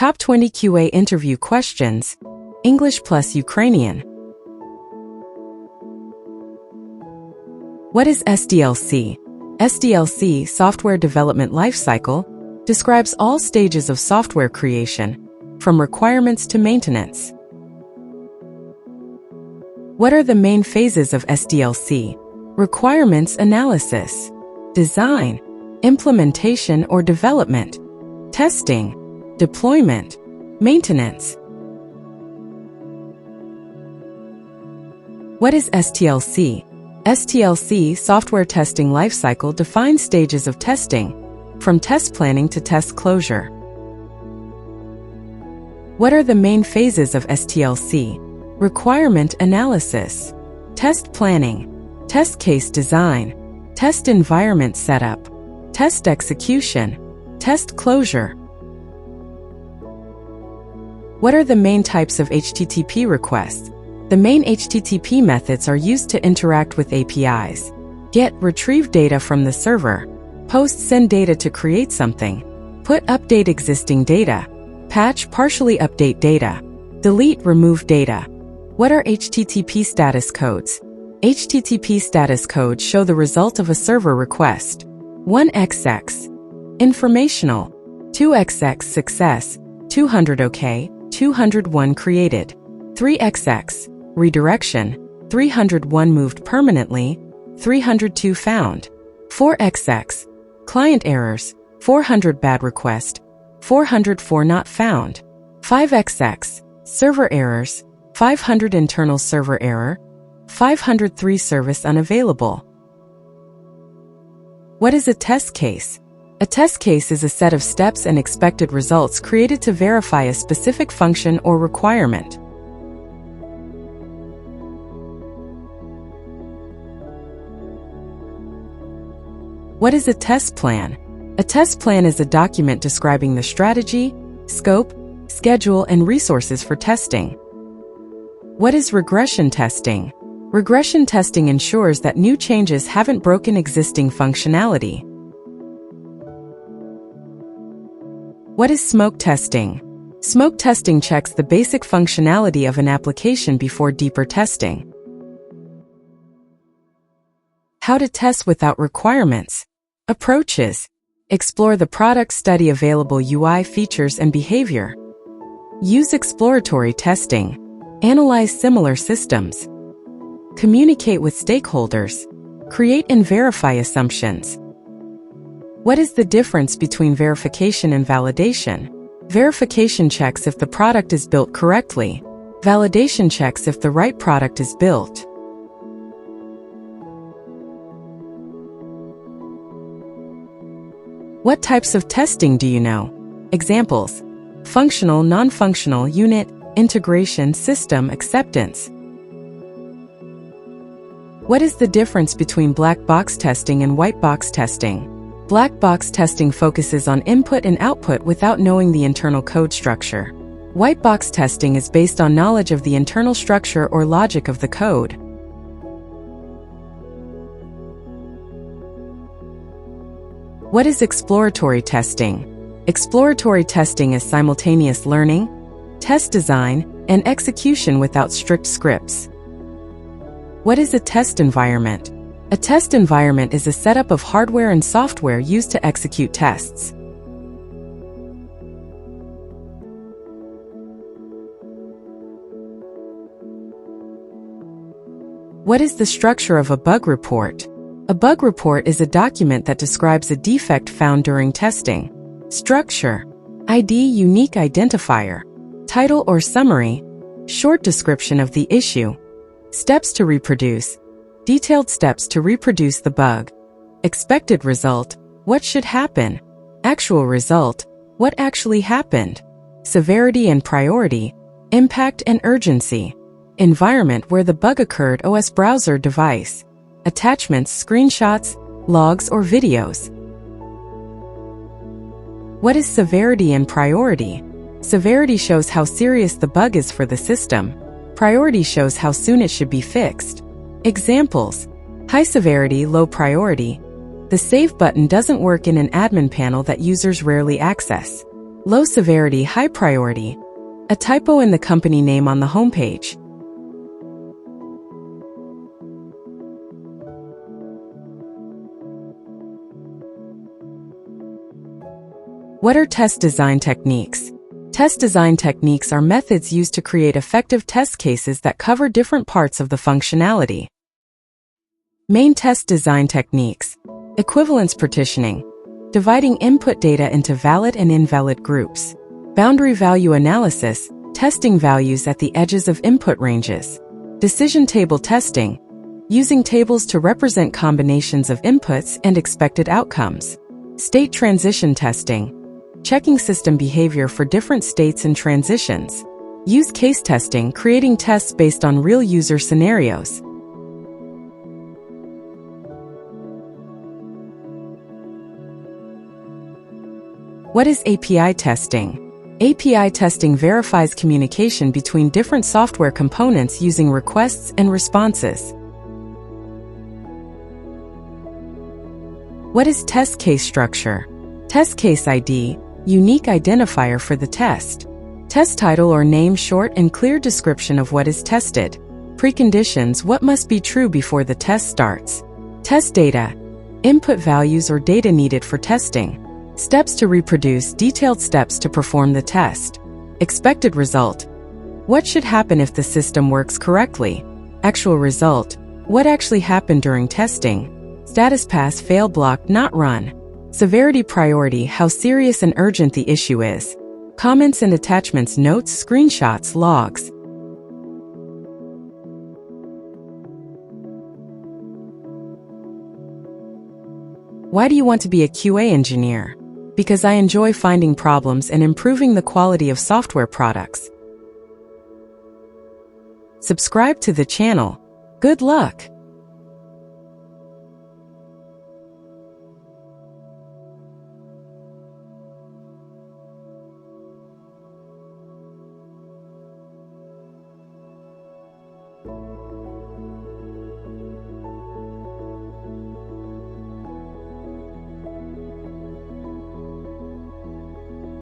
Top 20 QA interview questions. English plus Ukrainian. What is SDLC? SDLC, Software Development Lifecycle, describes all stages of software creation, from requirements to maintenance. What are the main phases of SDLC? Requirements analysis, design, implementation or development, testing, deployment, maintenance. What is STLC? STLC, Software Testing Lifecycle, defines stages of testing, from test planning to test closure. What are the main phases of STLC? Requirement analysis, test planning, test case design, test environment setup, test execution, test closure. What are the main types of HTTP requests? The main HTTP methods are used to interact with APIs. Get, retrieve data from the server. Post, send data to create something. Put, update existing data. Patch, partially update data. Delete, remove data. What are HTTP status codes? HTTP status codes show the result of a server request. 1XX, informational. 2XX, success. 200 OK, 201 created. 3XX, redirection. 301 moved permanently. 302 found. 4XX, client errors. 400 bad request. 404 not found. 5XX, server errors. 500 internal server error. 503 service unavailable. What is a test case? A test case is a set of steps and expected results created to verify a specific function or requirement. What is a test plan? A test plan is a document describing the strategy, scope, schedule, and resources for testing. What is regression testing? Regression testing ensures that new changes haven't broken existing functionality. What is smoke testing? Smoke testing checks the basic functionality of an application before deeper testing. How to test without requirements. Approaches. Explore the product, study available UI features and behavior. Use exploratory testing. Analyze similar systems. Communicate with stakeholders. Create and verify assumptions. What is the difference between verification and validation? Verification checks if the product is built correctly. Validation checks if the right product is built. What types of testing do you know? Examples: functional, non-functional, unit, integration, system, acceptance. What is the difference between black box testing and white box testing? Black box testing focuses on input and output without knowing the internal code structure. White box testing is based on knowledge of the internal structure or logic of the code. What is exploratory testing? Exploratory testing is simultaneous learning, test design, and execution without strict scripts. What is a test environment? A test environment is a setup of hardware and software used to execute tests. What is the structure of a bug report? A bug report is a document that describes a defect found during testing. Structure: ID, unique identifier. Title or summary: short description of the issue. Steps to reproduce: detailed steps to reproduce the bug. Expected result: what should happen. Actual result: what actually happened. Severity and priority: impact and urgency. Environment where the bug occurred: OS, browser, device. Attachments: screenshots, logs, or videos. What is severity and priority? Severity shows how serious the bug is for the system. Priority shows how soon it should be fixed. Examples: high severity, low priority. The Save button doesn't work in an admin panel that users rarely access. Low severity, high priority. A typo in the company name on the homepage. What are test design techniques? Test design techniques are methods used to create effective test cases that cover different parts of the functionality. Main test design techniques. Equivalence partitioning. Dividing input data into valid and invalid groups. Boundary value analysis. Testing values at the edges of input ranges. Decision table testing. Using tables to represent combinations of inputs and expected outcomes. State transition testing. Checking system behavior for different states and transitions. Use case testing, creating tests based on real user scenarios. What is API testing? API testing verifies communication between different software components using requests and responses. What is test case structure? Test case ID, unique identifier for the test. Test title or name, short and clear description of what is tested. Preconditions, what must be true before the test starts. Test data, input values or data needed for testing. Steps to reproduce, detailed steps to perform the test. Expected result, what should happen if the system works correctly. Actual result, what actually happened during testing. Status pass, fail, block, not run. Severity priority, how serious and urgent the issue is. Comments and attachments, notes, screenshots, logs. Why do you want to be a QA engineer? Because I enjoy finding problems and improving the quality of software products. Subscribe to the channel. Good luck!